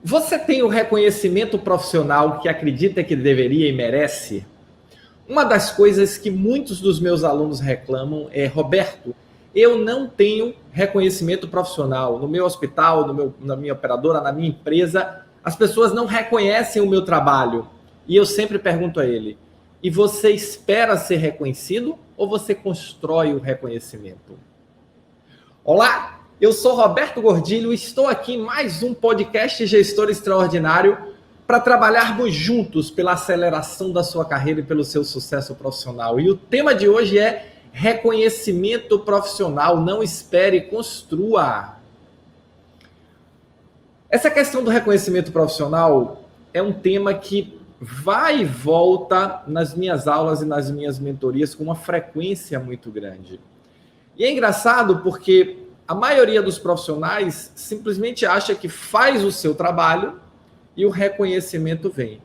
Você tem o reconhecimento profissional que acredita que deveria e merece? Uma das coisas que muitos dos meus alunos reclamam é: Roberto, eu não tenho reconhecimento profissional. No meu hospital, na minha operadora, na minha empresa, as pessoas não reconhecem o meu trabalho. E eu sempre pergunto a ele: e você espera ser reconhecido ou você constrói o reconhecimento? Olá, eu sou Roberto Gordilho e estou aqui em mais um podcast Gestor Extraordinário para trabalharmos juntos pela aceleração da sua carreira e pelo seu sucesso profissional. E o tema de hoje é reconhecimento profissional. Não espere, construa. Essa questão do reconhecimento profissional é um tema que vai e volta nas minhas aulas e nas minhas mentorias com uma frequência muito grande. E é engraçado porque a maioria dos profissionais simplesmente acha que faz o seu trabalho e o reconhecimento vem.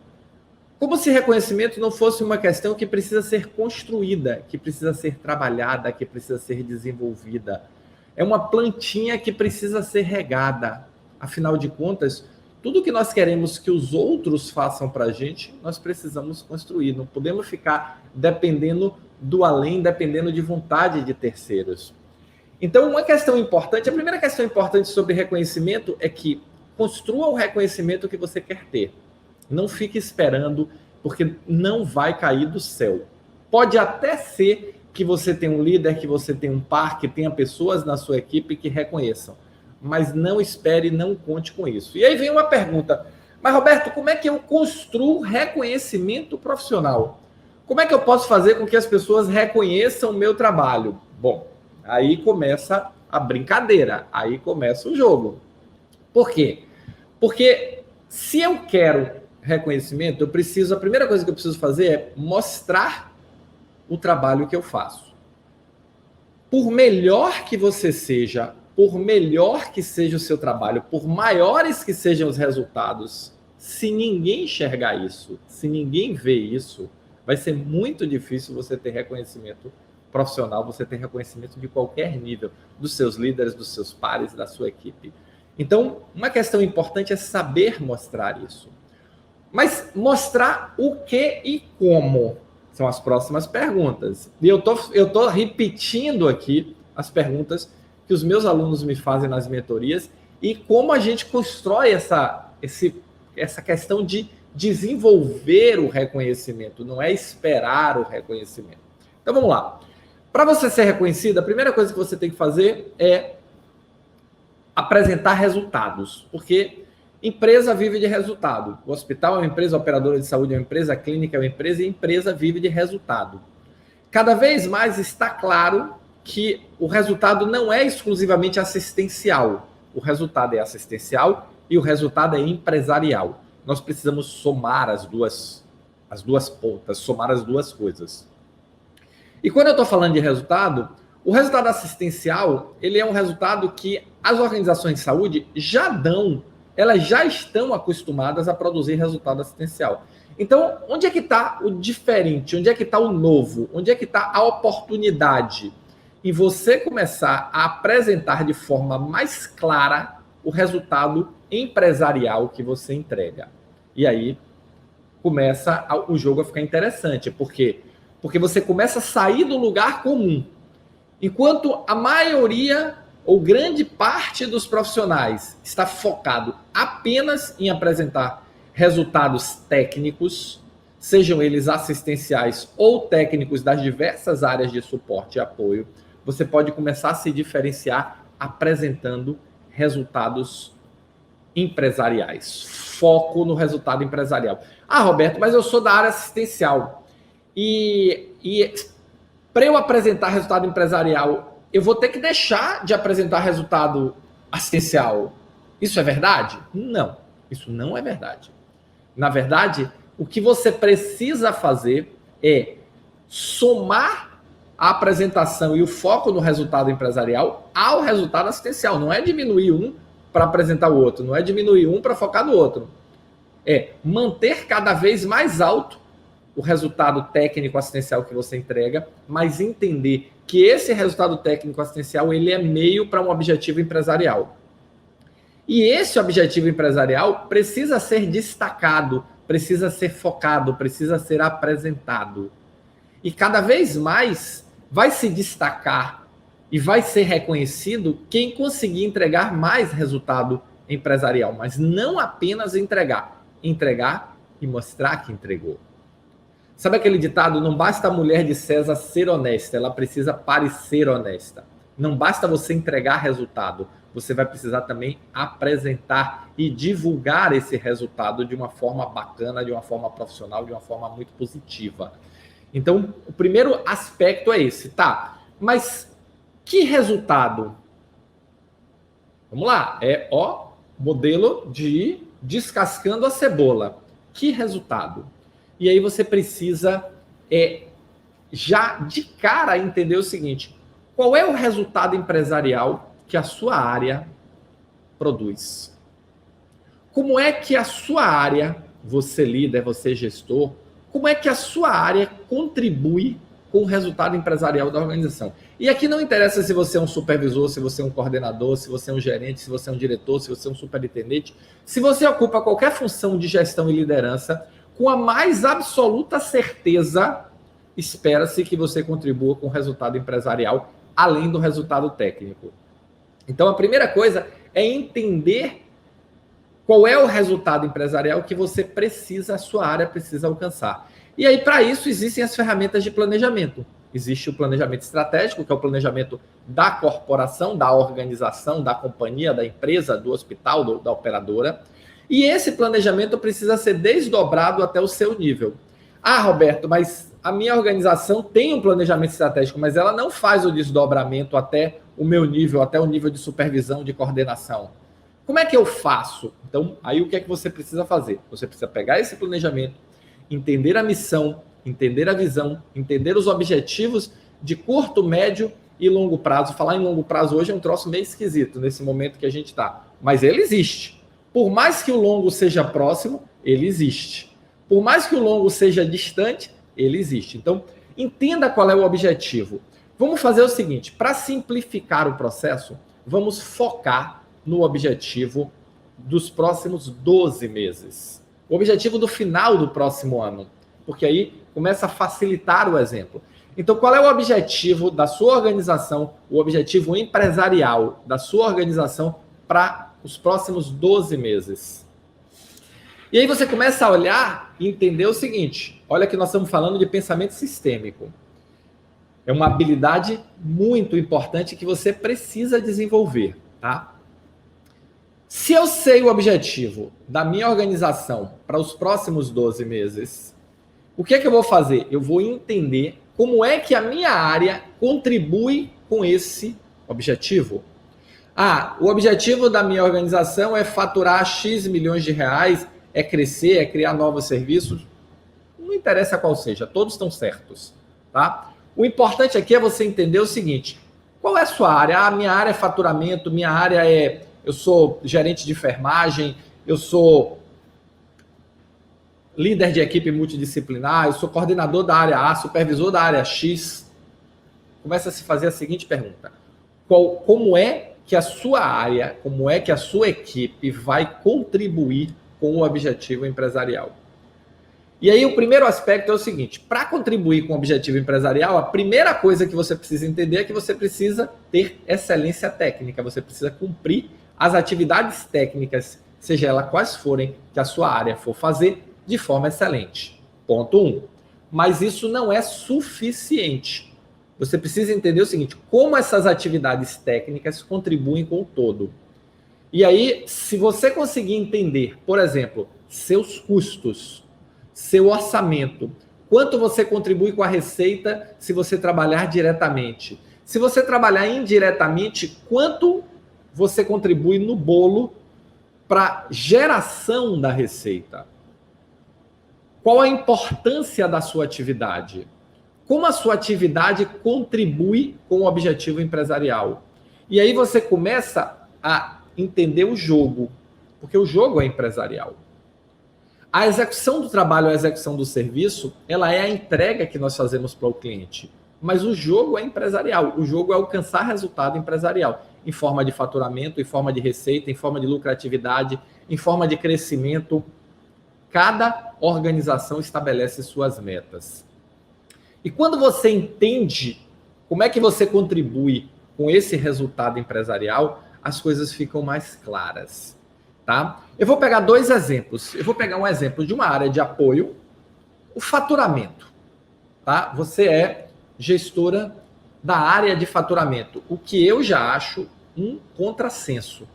Como se reconhecimento não fosse uma questão que precisa ser construída, que precisa ser trabalhada, que precisa ser desenvolvida. É uma plantinha que precisa ser regada. Afinal de contas, tudo que nós queremos que os outros façam para a gente, nós precisamos construir. Não podemos ficar dependendo do além, dependendo de vontade de terceiros. Então, uma questão importante, a primeira questão importante sobre reconhecimento é que construa o reconhecimento que você quer ter. Não fique esperando, porque não vai cair do céu. Pode até ser que você tenha um líder, que você tenha um par, que tenha pessoas na sua equipe que reconheçam. Mas não espere, não conte com isso. E aí vem uma pergunta: mas Roberto, como é que eu construo reconhecimento profissional? Como é que eu posso fazer com que as pessoas reconheçam o meu trabalho? Bom, aí começa a brincadeira, aí começa o jogo. Por quê? Porque se eu quero reconhecimento, a primeira coisa que eu preciso fazer é mostrar o trabalho que eu faço. Por melhor que você seja, por melhor que seja o seu trabalho, por maiores que sejam os resultados, se ninguém enxergar isso, se ninguém vê isso, vai ser muito difícil você ter reconhecimento profissional, você ter reconhecimento de qualquer nível, dos seus líderes, dos seus pares, da sua equipe. Então, uma questão importante é saber mostrar isso. Mas mostrar o que e como são as próximas perguntas. E eu tô repetindo aqui as perguntas que os meus alunos me fazem nas mentorias e como a gente constrói essa questão de desenvolver o reconhecimento, não é esperar o reconhecimento. Então vamos lá. Para você ser reconhecido, a primeira coisa que você tem que fazer é apresentar resultados, porque empresa vive de resultado. O hospital é uma empresa, a operadora de saúde é uma empresa, a clínica é uma empresa e a empresa vive de resultado. Cada vez mais está claro que o resultado não é exclusivamente assistencial. O resultado é assistencial e o resultado é empresarial. Nós precisamos somar as duas pontas, somar as duas coisas. E quando eu estou falando de resultado, o resultado assistencial, ele é um resultado que as organizações de saúde elas já estão acostumadas a produzir resultado assistencial. Então, onde é que está o diferente? Onde é que está o novo? Onde é que está a oportunidade? E você começar a apresentar de forma mais clara o resultado empresarial que você entrega. E aí começa o jogo a ficar interessante. Por quê? Porque você começa a sair do lugar comum. Enquanto a maioria ou grande parte dos profissionais está focado apenas em apresentar resultados técnicos, sejam eles assistenciais ou técnicos das diversas áreas de suporte e apoio, você pode começar a se diferenciar apresentando resultados empresariais. Foco no resultado empresarial. Ah, Roberto, mas eu sou da área assistencial. E para eu apresentar resultado empresarial, eu vou ter que deixar de apresentar resultado assistencial. Isso é verdade? Não, isso não é verdade. Na verdade, o que você precisa fazer é somar a apresentação e o foco no resultado empresarial ao resultado assistencial. Não é diminuir um para apresentar o outro, não é diminuir um para focar no outro. É manter cada vez mais alto o resultado técnico assistencial que você entrega, mas entender que esse resultado técnico assistencial ele é meio para um objetivo empresarial. E esse objetivo empresarial precisa ser destacado, precisa ser focado, precisa ser apresentado. E cada vez mais vai se destacar e vai ser reconhecido quem conseguir entregar mais resultado empresarial, mas não apenas entregar e mostrar que entregou. Sabe aquele ditado, não basta a mulher de César ser honesta, ela precisa parecer honesta. Não basta você entregar resultado, você vai precisar também apresentar e divulgar esse resultado de uma forma bacana, de uma forma profissional, de uma forma muito positiva. Então, o primeiro aspecto é esse, tá? Mas que resultado? Vamos lá, modelo de descascando a cebola. Que resultado? E aí você precisa já de cara entender o seguinte: qual é o resultado empresarial que a sua área produz? Como é que a sua área, você líder, você gestor, como é que a sua área contribui com o resultado empresarial da organização? E aqui não interessa se você é um supervisor, se você é um coordenador, se você é um gerente, se você é um diretor, se você é um superintendente, se você ocupa qualquer função de gestão e liderança, com a mais absoluta certeza, espera-se que você contribua com o resultado empresarial, além do resultado técnico. Então, a primeira coisa é entender qual é o resultado empresarial que você precisa, a sua área precisa alcançar. E aí, para isso, existem as ferramentas de planejamento. Existe o planejamento estratégico, que é o planejamento da corporação, da organização, da companhia, da empresa, do hospital, da operadora. E esse planejamento precisa ser desdobrado até o seu nível. Ah, Roberto, mas a minha organização tem um planejamento estratégico, mas ela não faz o desdobramento até o meu nível, até o nível de supervisão, de coordenação. Como é que eu faço? Então, aí o que é que você precisa fazer? Você precisa pegar esse planejamento, entender a missão, entender a visão, entender os objetivos de curto, médio e longo prazo. Falar em longo prazo hoje é um troço meio esquisito nesse momento que a gente está. Mas ele existe. Por mais que o longo seja próximo, ele existe. Por mais que o longo seja distante, ele existe. Então, entenda qual é o objetivo. Vamos fazer o seguinte, para simplificar o processo, vamos focar no objetivo dos próximos 12 meses. O objetivo do final do próximo ano. Porque aí começa a facilitar o exemplo. Então, qual é o objetivo da sua organização, o objetivo empresarial da sua organização para os próximos 12 meses? E aí você começa a olhar e entender o seguinte, olha que nós estamos falando de pensamento sistêmico. É uma habilidade muito importante que você precisa desenvolver, tá? Se eu sei o objetivo da minha organização para os próximos 12 meses, o que é que eu vou fazer? Eu vou entender como é que a minha área contribui com esse objetivo. Ah, o objetivo da minha organização é faturar X milhões de reais, é crescer, é criar novos serviços. Não interessa qual seja, todos estão certos, tá? O importante aqui é você entender o seguinte, qual é a sua área? Ah, minha área é faturamento, minha área é... Eu sou gerente de enfermagem, eu sou líder de equipe multidisciplinar, eu sou coordenador da área A, supervisor da área X. Começa a se fazer a seguinte pergunta. Como é que a sua área, como é que a sua equipe vai contribuir com o objetivo empresarial? E aí o primeiro aspecto é o seguinte, para contribuir com o objetivo empresarial, a primeira coisa que você precisa entender é que você precisa ter excelência técnica, você precisa cumprir as atividades técnicas, seja elas quais forem, que a sua área for fazer de forma excelente. Ponto 1. Mas isso não é suficiente. Você precisa entender o seguinte, como essas atividades técnicas contribuem com o todo. E aí, se você conseguir entender, por exemplo, seus custos, seu orçamento, quanto você contribui com a receita se você trabalhar diretamente. Se você trabalhar indiretamente, quanto você contribui no bolo para geração da receita? Qual a importância da sua atividade? Como a sua atividade contribui com o objetivo empresarial? E aí você começa a entender o jogo, porque o jogo é empresarial. A execução do trabalho, a execução do serviço, ela é a entrega que nós fazemos para o cliente. Mas o jogo é empresarial, o jogo é alcançar resultado empresarial. em forma de faturamento, em forma de receita, em forma de lucratividade, em forma de crescimento. Cada organização estabelece suas metas. E quando você entende como é que você contribui com esse resultado empresarial, as coisas ficam mais claras, tá? Eu vou pegar dois exemplos. Eu vou pegar um exemplo de uma área de apoio, o faturamento, tá? Você é gestora da área de faturamento, o que eu já acho um contrassenso.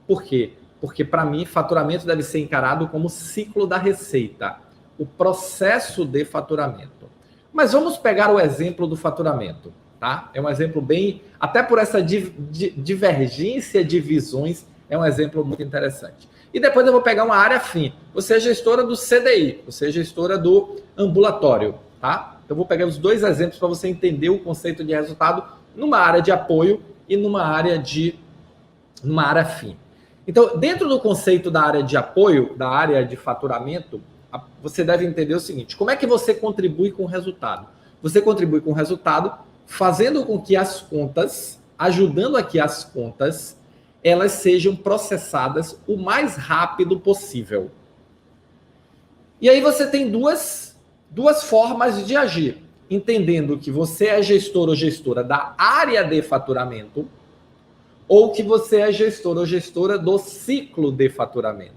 Por quê? Porque, para mim, faturamento deve ser encarado como ciclo da receita, o processo de faturamento. Mas vamos pegar o exemplo do faturamento, tá? É um exemplo bem, até por essa divergência de visões, é um exemplo muito interessante. E depois eu vou pegar uma área afim. Você é gestora do CDI, você é gestora do ambulatório, tá? Então eu vou pegar os dois exemplos para você entender o conceito de resultado numa área de apoio e numa área afim. Então, dentro do conceito da área de apoio, da área de faturamento, você deve entender o seguinte: como é que você contribui com o resultado? Você contribui com o resultado fazendo com que as contas, ajudando a que as contas, elas sejam processadas o mais rápido possível. E aí você tem duas formas de agir, entendendo que você é gestor ou gestora da área de faturamento, ou que você é gestor ou gestora do ciclo de faturamento.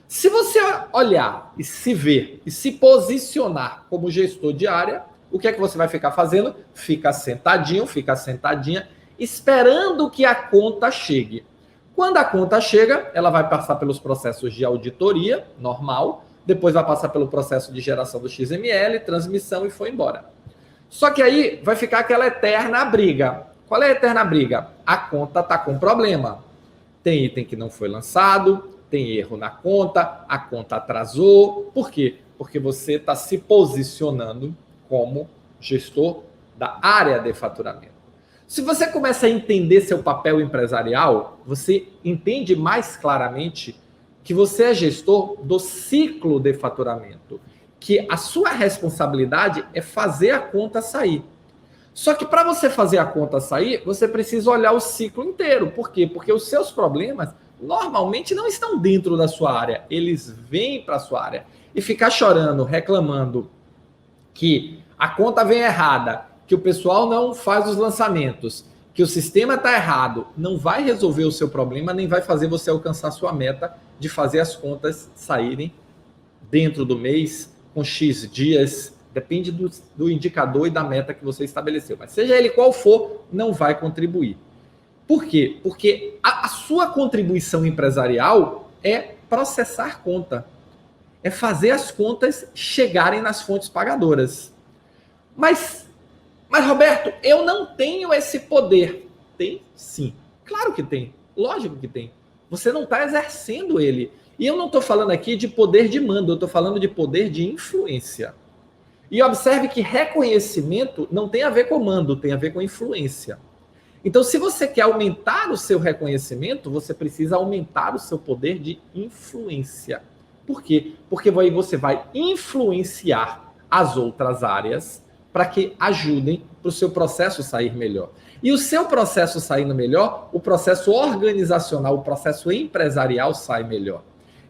Se você olhar e se ver e se posicionar como gestor de área, o que é que você vai ficar fazendo? Fica sentadinho, fica sentadinha, esperando que a conta chegue. Quando a conta chega, ela vai passar pelos processos de auditoria, normal, depois vai passar pelo processo de geração do XML, transmissão e foi embora. Só que aí vai ficar aquela eterna briga. Qual é a eterna briga? A conta está com problema. Tem item que não foi lançado, tem erro na conta, a conta atrasou. Por quê? Porque você está se posicionando como gestor da área de faturamento. Se você começa a entender seu papel empresarial, você entende mais claramente que você é gestor do ciclo de faturamento, que a sua responsabilidade é fazer a conta sair. Só que para você fazer a conta sair, você precisa olhar o ciclo inteiro. Por quê? Porque os seus problemas normalmente não estão dentro da sua área, eles vêm para a sua área. E ficar chorando, reclamando que a conta vem errada, que o pessoal não faz os lançamentos, que o sistema está errado, não vai resolver o seu problema, nem vai fazer você alcançar a sua meta de fazer as contas saírem dentro do mês, com X dias. Depende do indicador e da meta que você estabeleceu. Mas seja ele qual for, não vai contribuir. Por quê? Porque a sua contribuição empresarial é processar conta. É fazer as contas chegarem nas fontes pagadoras. Mas Roberto, eu não tenho esse poder. Tem sim. Claro que tem. Lógico que tem. Você não está exercendo ele. E eu não estou falando aqui de poder de mando, eu estou falando de poder de influência. E observe que reconhecimento não tem a ver com mando, tem a ver com influência. Então, se você quer aumentar o seu reconhecimento, você precisa aumentar o seu poder de influência. Por quê? Porque aí você vai influenciar as outras áreas para que ajudem para o seu processo sair melhor. E o seu processo saindo melhor, o processo organizacional, o processo empresarial sai melhor.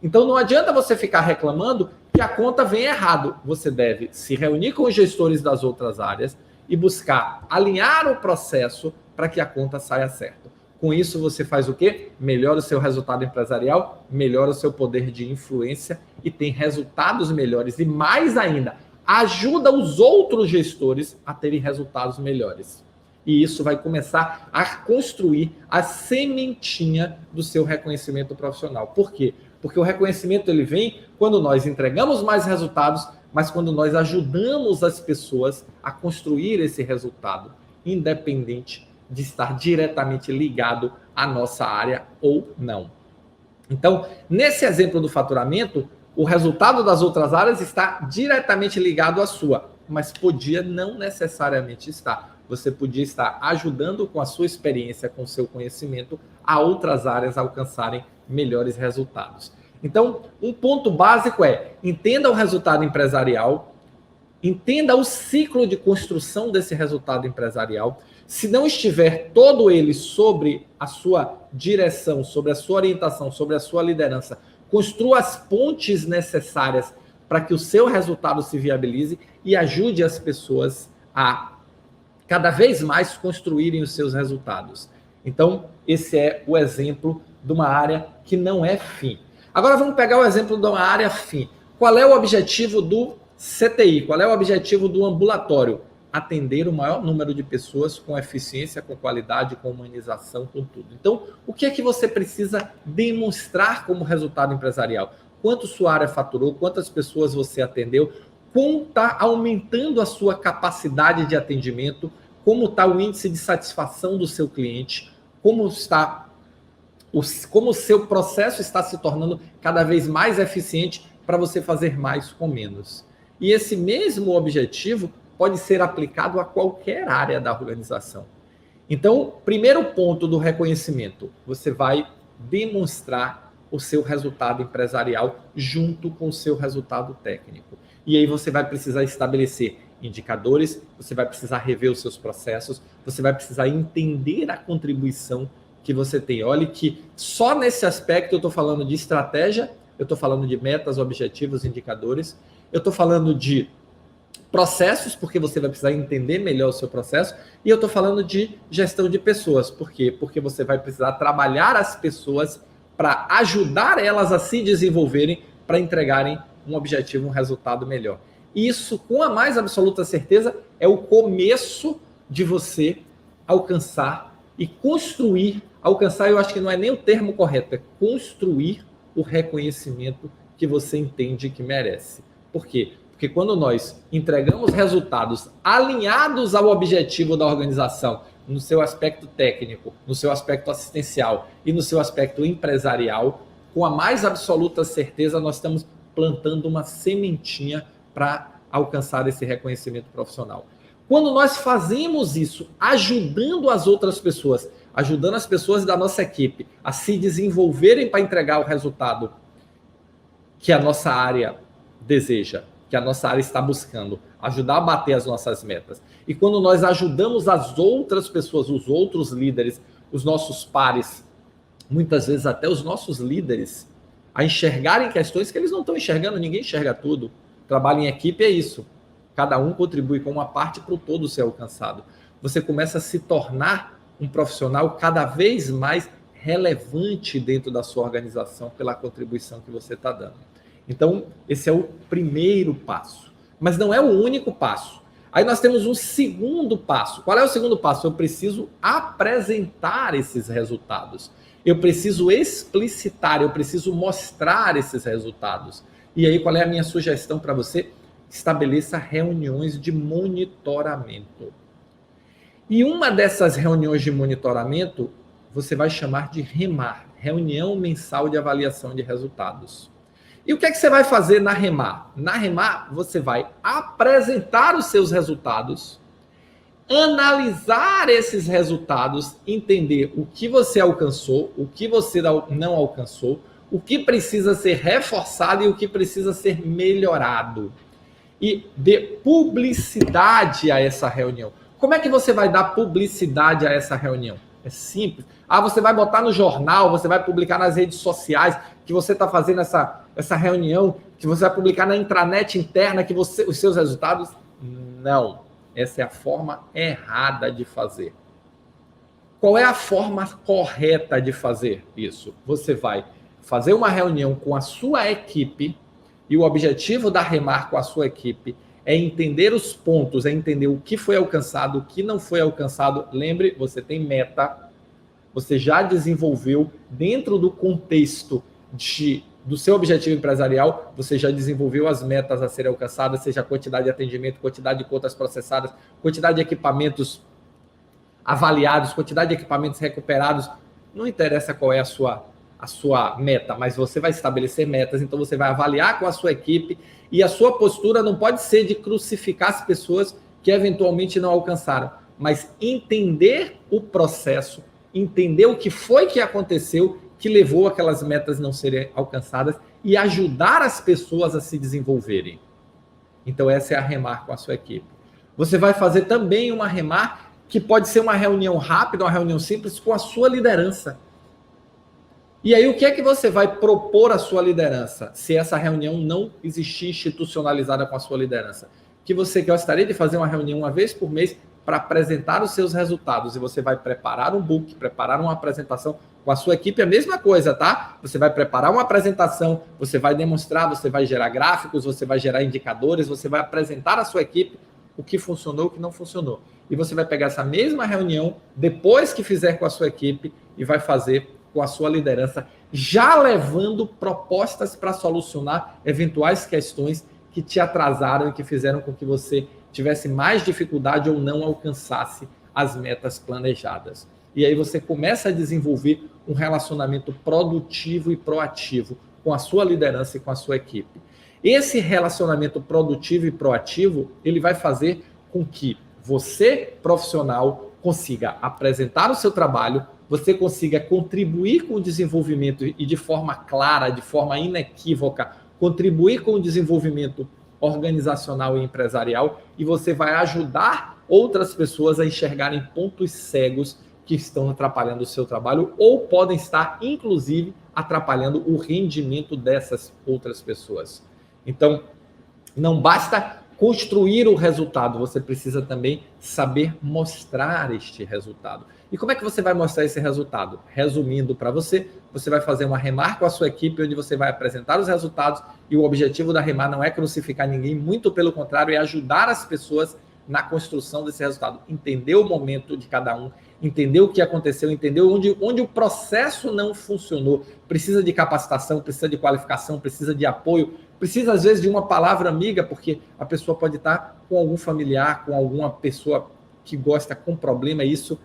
Então, não adianta você ficar reclamando que a conta vem errado. Você deve se reunir com os gestores das outras áreas e buscar alinhar o processo para que a conta saia certa. Com isso, você faz o quê? Melhora o seu resultado empresarial, melhora o seu poder de influência e tem resultados melhores. E mais ainda, ajuda os outros gestores a terem resultados melhores. E isso vai começar a construir a sementinha do seu reconhecimento profissional. Por quê? Porque o reconhecimento ele vem quando nós entregamos mais resultados, mas quando nós ajudamos as pessoas a construir esse resultado, independente de estar diretamente ligado à nossa área ou não. Então, nesse exemplo do faturamento, o resultado das outras áreas está diretamente ligado à sua, mas podia não necessariamente estar. Você podia estar ajudando com a sua experiência, com o seu conhecimento, a outras áreas alcançarem melhores resultados. Então, um ponto básico é: entenda o resultado empresarial, entenda o ciclo de construção desse resultado empresarial, Se não estiver todo ele sobre a sua direção, sobre a sua orientação, sobre a sua liderança, construa as pontes necessárias para que o seu resultado se viabilize e ajude as pessoas a cada vez mais construírem os seus resultados. Então, esse é o exemplo de uma área que não é fim. Agora vamos pegar o exemplo de uma área fim. Qual é o objetivo do CTI? Qual é o objetivo do ambulatório? Atender o maior número de pessoas com eficiência, com qualidade, com humanização, com tudo. Então, o que é que você precisa demonstrar como resultado empresarial? Quanto sua área faturou, quantas pessoas você atendeu, como está aumentando a sua capacidade de atendimento, como está o índice de satisfação do seu cliente, como o seu processo está se tornando cada vez mais eficiente para você fazer mais com menos. E esse mesmo objetivo pode ser aplicado a qualquer área da organização. Então, primeiro ponto do reconhecimento, você vai demonstrar o seu resultado empresarial junto com o seu resultado técnico. E aí você vai precisar estabelecer indicadores, você vai precisar rever os seus processos, você vai precisar entender a contribuição que você tem. Olha que só nesse aspecto eu estou falando de estratégia, eu estou falando de metas, objetivos, indicadores, eu estou falando de processos, porque você vai precisar entender melhor o seu processo, e eu estou falando de gestão de pessoas. Por quê? Porque você vai precisar trabalhar as pessoas para ajudar elas a se desenvolverem, para entregarem um objetivo, um resultado melhor. Isso, com a mais absoluta certeza, é o começo de você alcançar e construir. Alcançar, eu acho que não é nem o termo correto, é construir o reconhecimento que você entende que merece. Por quê? Porque quando nós entregamos resultados alinhados ao objetivo da organização, no seu aspecto técnico, no seu aspecto assistencial e no seu aspecto empresarial, com a mais absoluta certeza nós estamos plantando uma sementinha para alcançar esse reconhecimento profissional. Quando nós fazemos isso, ajudando as outras pessoas, ajudando as pessoas da nossa equipe a se desenvolverem para entregar o resultado que a nossa área deseja, que a nossa área está buscando, ajudar a bater as nossas metas. E quando nós ajudamos as outras pessoas, os outros líderes, os nossos pares, muitas vezes até os nossos líderes, a enxergarem questões que eles não estão enxergando, ninguém enxerga tudo. Trabalho em equipe é isso. Cada um contribui com uma parte para o todo ser alcançado. Você começa a se tornar um profissional cada vez mais relevante dentro da sua organização pela contribuição que você está dando. Então, esse é o primeiro passo. Mas não é o único passo. Aí nós temos um segundo passo. Qual é o segundo passo? Eu preciso apresentar esses resultados. Eu preciso explicitar, eu preciso mostrar esses resultados. E aí, qual é a minha sugestão para você? Estabeleça reuniões de monitoramento. E uma dessas reuniões de monitoramento, você vai chamar de REMAR, Reunião Mensal de Avaliação de Resultados. E o que é que você vai fazer na REMAR? Na REMAR, você vai apresentar os seus resultados, analisar esses resultados, entender o que você alcançou, o que você não alcançou, o que precisa ser reforçado e o que precisa ser melhorado. E dê publicidade a essa reunião. Como é que você vai dar publicidade a essa reunião? É simples. Você vai botar no jornal, você vai publicar nas redes sociais que você está fazendo essa reunião, que você vai publicar na intranet interna que os seus resultados. Não. Essa é a forma errada de fazer. Qual é a forma correta de fazer isso? Você vai fazer uma reunião com a sua equipe, e o objetivo da REMAR com a sua equipe é entender os pontos, é entender o que foi alcançado, o que não foi alcançado. Lembre, você tem meta, você já desenvolveu dentro do contexto do seu objetivo empresarial, você já desenvolveu as metas a serem alcançadas, seja a quantidade de atendimento, quantidade de contas processadas, quantidade de equipamentos avaliados, quantidade de equipamentos recuperados. Não interessa qual é a sua meta, mas você vai estabelecer metas, então você vai avaliar com a sua equipe e a sua postura não pode ser de crucificar as pessoas que eventualmente não alcançaram, mas entender o processo, entender o que foi que aconteceu que levou aquelas metas não serem alcançadas e ajudar as pessoas a se desenvolverem. Então essa é a REMAR com a sua equipe. Você vai fazer também uma REMAR que pode ser uma reunião rápida, uma reunião simples com a sua liderança. E aí, o que é que você vai propor à sua liderança, se essa reunião não existir institucionalizada com a sua liderança? Que você gostaria de fazer uma reunião uma vez por mês para apresentar os seus resultados, e você vai preparar um book, preparar uma apresentação com a sua equipe, a mesma coisa, tá? Você vai preparar uma apresentação, você vai demonstrar, você vai gerar gráficos, você vai gerar indicadores, você vai apresentar à sua equipe o que funcionou, o que não funcionou. E você vai pegar essa mesma reunião, depois que fizer com a sua equipe, e vai fazer com a sua liderança, já levando propostas para solucionar eventuais questões que te atrasaram e que fizeram com que você tivesse mais dificuldade ou não alcançasse as metas planejadas. E aí você começa a desenvolver um relacionamento produtivo e proativo com a sua liderança e com a sua equipe. Esse relacionamento produtivo e proativo, ele vai fazer com que você, profissional, consiga apresentar o seu trabalho, você consiga contribuir com o desenvolvimento e de forma clara, de forma inequívoca, contribuir com o desenvolvimento organizacional e empresarial, e você vai ajudar outras pessoas a enxergarem pontos cegos que estão atrapalhando o seu trabalho ou podem estar, inclusive, atrapalhando o rendimento dessas outras pessoas. Então, não basta construir o resultado, você precisa também saber mostrar este resultado. E como é que você vai mostrar esse resultado? Resumindo para você, você vai fazer uma remar com a sua equipe, onde você vai apresentar os resultados, e o objetivo da remar não é crucificar ninguém, muito pelo contrário, é ajudar as pessoas na construção desse resultado. Entender o momento de cada um, entender o que aconteceu, entender onde o processo não funcionou. Precisa de capacitação, precisa de qualificação, precisa de apoio, precisa às vezes de uma palavra amiga, porque a pessoa pode estar com algum familiar, com alguma pessoa que gosta com problema, e isso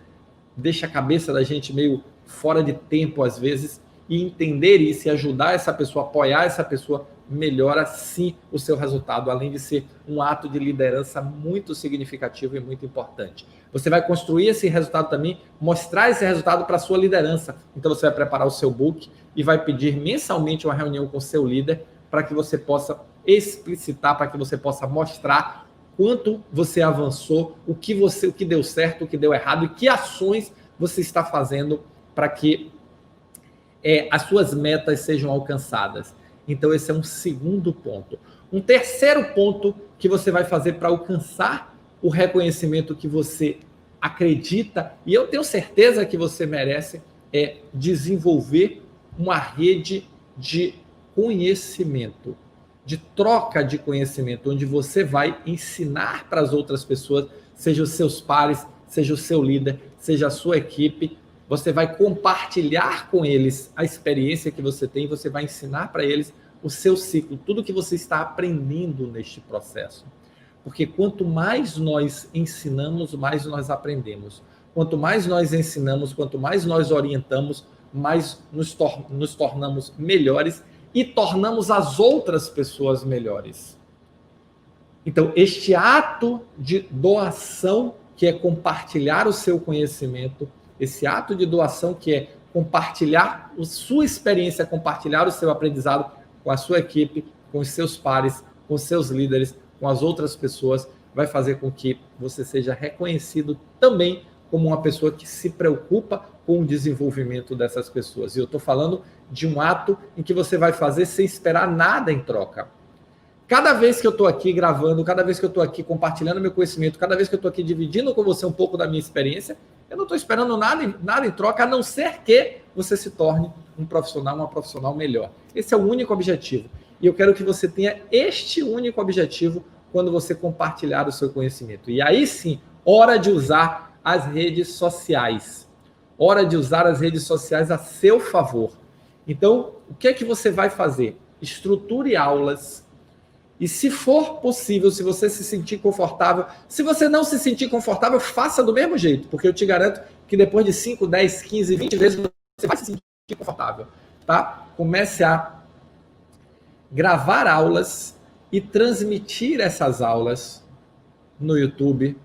deixa a cabeça da gente meio fora de tempo às vezes, e entender isso e ajudar essa pessoa, apoiar essa pessoa, melhora sim o seu resultado, além de ser um ato de liderança muito significativo e muito importante. Você vai construir esse resultado também, mostrar esse resultado para a sua liderança. Então você vai preparar o seu book e vai pedir mensalmente uma reunião com o seu líder para que você possa explicitar, para que você possa mostrar quanto você avançou, o que deu certo, o que deu errado e que ações você está fazendo para que as suas metas sejam alcançadas. Então, esse é um segundo ponto. Um terceiro ponto que você vai fazer para alcançar o reconhecimento que você acredita, e eu tenho certeza que você merece, é desenvolver uma rede de conhecimento, de troca de conhecimento, onde você vai ensinar para as outras pessoas, seja os seus pares, seja o seu líder, seja a sua equipe. Você vai compartilhar com eles a experiência que você tem, você vai ensinar para eles o seu ciclo, tudo que você está aprendendo neste processo. Porque quanto mais nós ensinamos, mais nós aprendemos. Quanto mais nós ensinamos, quanto mais nós orientamos, mais nos tornamos melhores e tornamos as outras pessoas melhores. Então, este ato de doação, que é compartilhar o seu conhecimento, esse ato de doação que é compartilhar a sua experiência, compartilhar o seu aprendizado com a sua equipe, com os seus pares, com os seus líderes, com as outras pessoas, vai fazer com que você seja reconhecido também como uma pessoa que se preocupa com o desenvolvimento dessas pessoas. E eu estou falando de um ato em que você vai fazer sem esperar nada em troca. Cada vez que eu estou aqui gravando, cada vez que eu estou aqui compartilhando meu conhecimento, cada vez que eu estou aqui dividindo com você um pouco da minha experiência, eu não estou esperando nada em troca, a não ser que você se torne um profissional, uma profissional melhor. Esse é o único objetivo. E eu quero que você tenha este único objetivo quando você compartilhar o seu conhecimento. E aí sim, hora de usar as redes sociais. Hora de usar as redes sociais a seu favor. Então, o que é que você vai fazer? Estruture aulas. E se for possível, se você se sentir confortável, se você não se sentir confortável, faça do mesmo jeito, porque eu te garanto que depois de 5, 10, 15, 20 vezes você vai se sentir confortável, tá? Comece a gravar aulas e transmitir essas aulas no YouTube,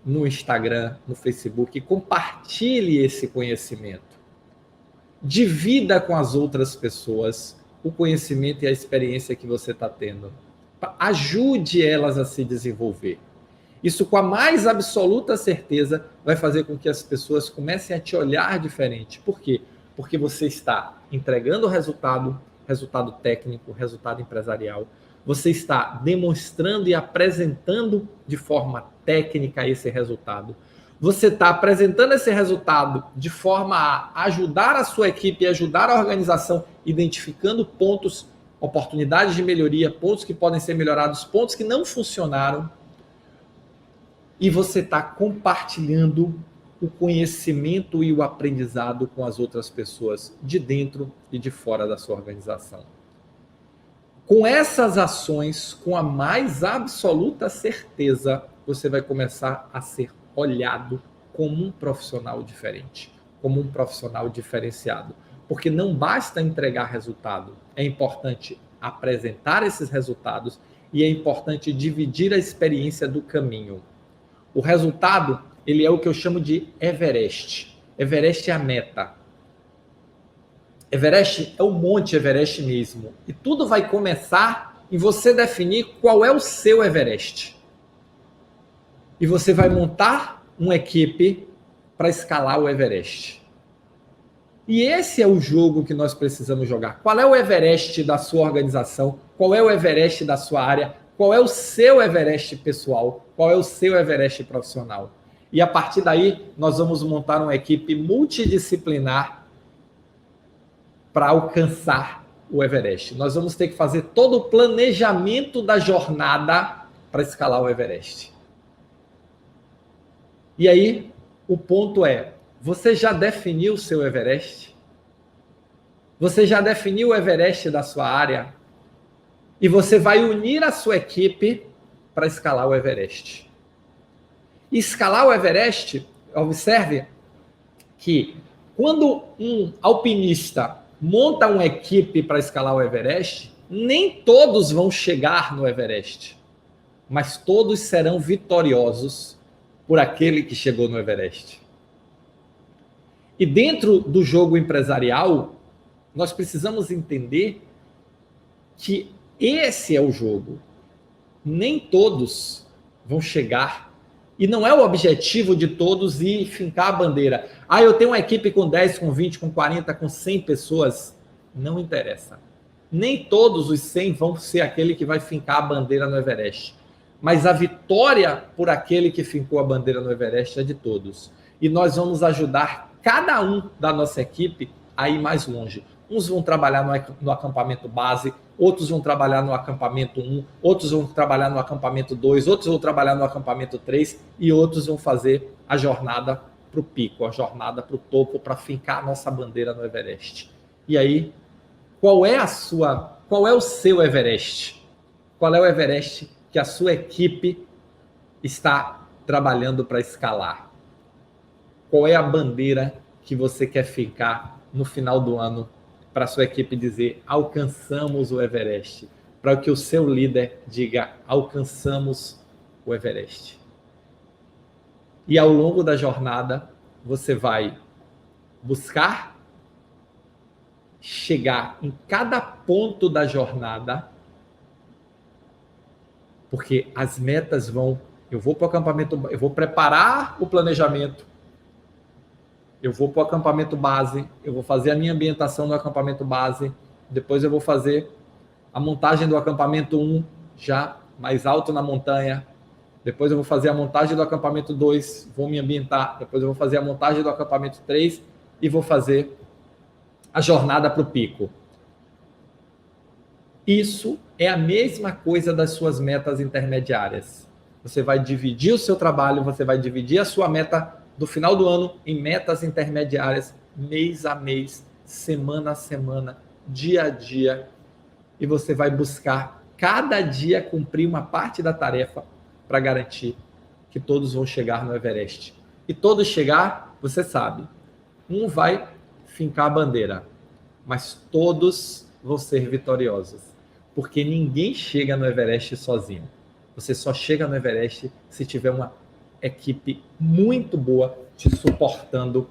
no Instagram, no Facebook. Compartilhe esse conhecimento. Divida com as outras pessoas o conhecimento e a experiência que você está tendo. Ajude elas a se desenvolver. Isso, com a mais absoluta certeza, vai fazer com que as pessoas comecem a te olhar diferente. Por quê? Porque você está entregando resultado técnico, resultado empresarial. Você está demonstrando e apresentando de forma técnica esse resultado. Você está apresentando esse resultado de forma a ajudar a sua equipe, ajudar a organização, identificando pontos, oportunidades de melhoria, pontos que podem ser melhorados, pontos que não funcionaram. E você está compartilhando o conhecimento e o aprendizado com as outras pessoas de dentro e de fora da sua organização. Com essas ações, com a mais absoluta certeza, você vai começar a ser olhado como um profissional diferente, como um profissional diferenciado. Porque não basta entregar resultado, é importante apresentar esses resultados e é importante dividir a experiência do caminho. O resultado, ele é o que eu chamo de Everest. Everest é a meta. Everest é o Monte Everest mesmo. E tudo vai começar em você definir qual é o seu Everest. E você vai montar uma equipe para escalar o Everest. E esse é o jogo que nós precisamos jogar. Qual é o Everest da sua organização? Qual é o Everest da sua área? Qual é o seu Everest pessoal? Qual é o seu Everest profissional? E a partir daí, nós vamos montar uma equipe multidisciplinar para alcançar o Everest. Nós vamos ter que fazer todo o planejamento da jornada para escalar o Everest. E aí, o ponto é, você já definiu o seu Everest? Você já definiu o Everest da sua área? E você vai unir a sua equipe para escalar o Everest. E escalar o Everest, observe que quando um alpinista monta uma equipe para escalar o Everest, nem todos vão chegar no Everest, mas todos serão vitoriosos por aquele que chegou no Everest. E dentro do jogo empresarial, nós precisamos entender que esse é o jogo. Nem todos vão chegar. E não é o objetivo de todos ir fincar a bandeira. Ah, eu tenho uma equipe com 10, com 20, com 40, com 100 pessoas. Não interessa. Nem todos os 100 vão ser aquele que vai fincar a bandeira no Everest. Mas a vitória por aquele que fincou a bandeira no Everest é de todos. E nós vamos ajudar cada um da nossa equipe a ir mais longe. Uns vão trabalhar no acampamento base, outros vão trabalhar no acampamento 1, outros vão trabalhar no acampamento 2, outros vão trabalhar no acampamento 3 e outros vão fazer a jornada para o pico, a jornada para o topo, para fincar a nossa bandeira no Everest. E aí, qual é o seu Everest? Qual é o Everest que a sua equipe está trabalhando para escalar? Qual é a bandeira que você quer fincar no final do ano para a sua equipe dizer, alcançamos o Everest? Para que o seu líder diga, alcançamos o Everest. E ao longo da jornada, você vai buscar chegar em cada ponto da jornada, porque as metas vão, eu vou para o acampamento, eu vou preparar o planejamento, eu vou para o acampamento base, eu vou fazer a minha ambientação no acampamento base, depois eu vou fazer a montagem do acampamento 1, já mais alto na montanha, depois eu vou fazer a montagem do acampamento 2, vou me ambientar, depois eu vou fazer a montagem do acampamento 3 e vou fazer a jornada para o pico. Isso é a mesma coisa das suas metas intermediárias. Você vai dividir o seu trabalho, você vai dividir a sua meta do final do ano em metas intermediárias, mês a mês, semana a semana, dia a dia, e você vai buscar cada dia cumprir uma parte da tarefa para garantir que todos vão chegar no Everest. E todos chegar, você sabe, um vai fincar a bandeira, mas todos vão ser vitoriosos, porque ninguém chega no Everest sozinho. Você só chega no Everest se tiver uma equipe muito boa te suportando,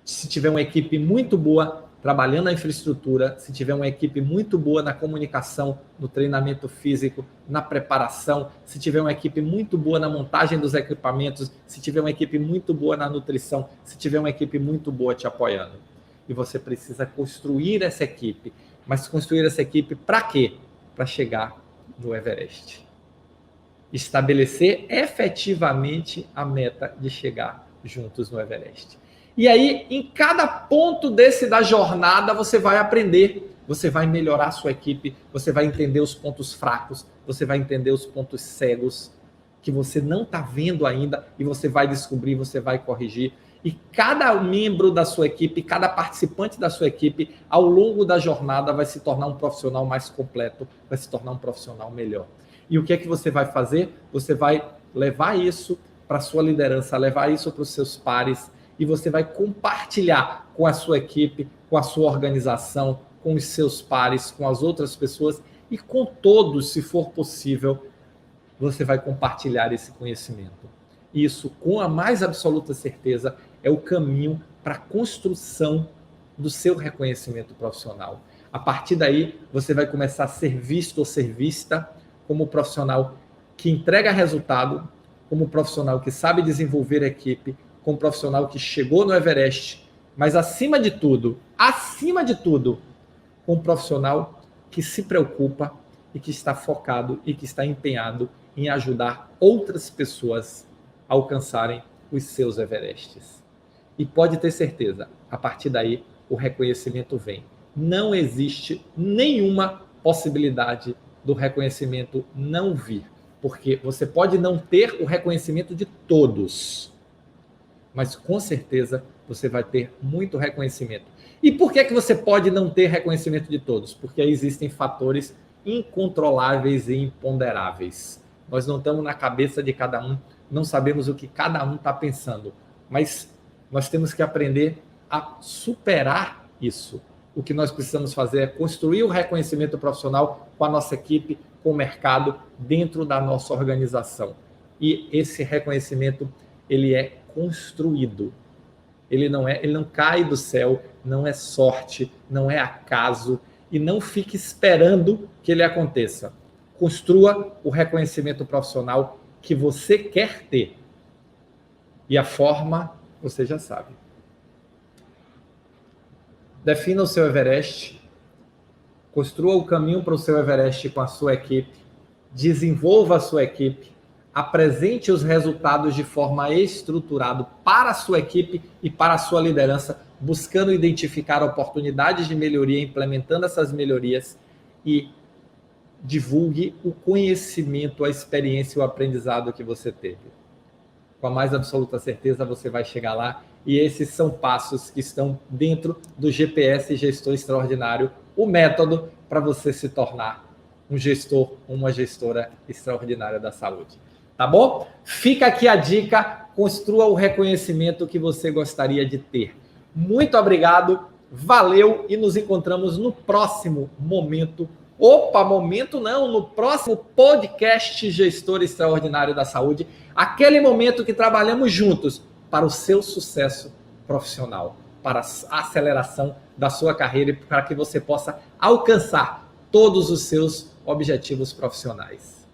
se tiver uma equipe muito boa trabalhando na infraestrutura, se tiver uma equipe muito boa na comunicação, no treinamento físico, na preparação, se tiver uma equipe muito boa na montagem dos equipamentos, se tiver uma equipe muito boa na nutrição, se tiver uma equipe muito boa te apoiando. E você precisa construir essa equipe. Mas construir essa equipe para quê? Para chegar no Everest. Estabelecer efetivamente a meta de chegar juntos no Everest. E aí, em cada ponto da jornada, você vai aprender, você vai melhorar a sua equipe, você vai entender os pontos fracos, você vai entender os pontos cegos que você não está vendo ainda e você vai descobrir, você vai corrigir. E cada membro da sua equipe, cada participante da sua equipe, ao longo da jornada, vai se tornar um profissional mais completo, vai se tornar um profissional melhor. E o que é que você vai fazer? Você vai levar isso para a sua liderança, levar isso para os seus pares, e você vai compartilhar com a sua equipe, com a sua organização, com os seus pares, com as outras pessoas e com todos, se for possível, você vai compartilhar esse conhecimento. Isso, com a mais absoluta certeza, é o caminho para a construção do seu reconhecimento profissional. A partir daí, você vai começar a ser visto ou ser vista como profissional que entrega resultado, como profissional que sabe desenvolver a equipe, como profissional que chegou no Everest, mas acima de tudo, com um profissional que se preocupa e que está focado e que está empenhado em ajudar outras pessoas a alcançarem os seus Everestes. E pode ter certeza, a partir daí o reconhecimento vem. Não existe nenhuma possibilidade do reconhecimento não vir, porque você pode não ter o reconhecimento de todos, mas com certeza você vai ter muito reconhecimento. E por que você pode não ter reconhecimento de todos? Porque existem fatores incontroláveis e imponderáveis. Nós não estamos na cabeça de cada um, não sabemos o que cada um está pensando, mas nós temos que aprender a superar isso. O que nós precisamos fazer é construir o reconhecimento profissional com a nossa equipe, com o mercado, dentro da nossa organização. E esse reconhecimento, ele é construído. Ele não cai do céu, não é sorte, não é acaso, e não fique esperando que ele aconteça. Construa o reconhecimento profissional que você quer ter. E a forma, você já sabe. Defina o seu Everest, construa o caminho para o seu Everest com a sua equipe, desenvolva a sua equipe, apresente os resultados de forma estruturada para a sua equipe e para a sua liderança, buscando identificar oportunidades de melhoria, implementando essas melhorias e divulgue o conhecimento, a experiência e o aprendizado que você teve. Com a mais absoluta certeza você vai chegar lá e esses são passos que estão dentro do GPS Gestor Extraordinário, o método para você se tornar um gestor, uma gestora extraordinária da saúde. Tá bom? Fica aqui a dica, construa o reconhecimento que você gostaria de ter. Muito obrigado, valeu e nos encontramos no próximo momento. No próximo podcast Gestor Extraordinário da Saúde, aquele momento que trabalhamos juntos para o seu sucesso profissional, para a aceleração da sua carreira e para que você possa alcançar todos os seus objetivos profissionais.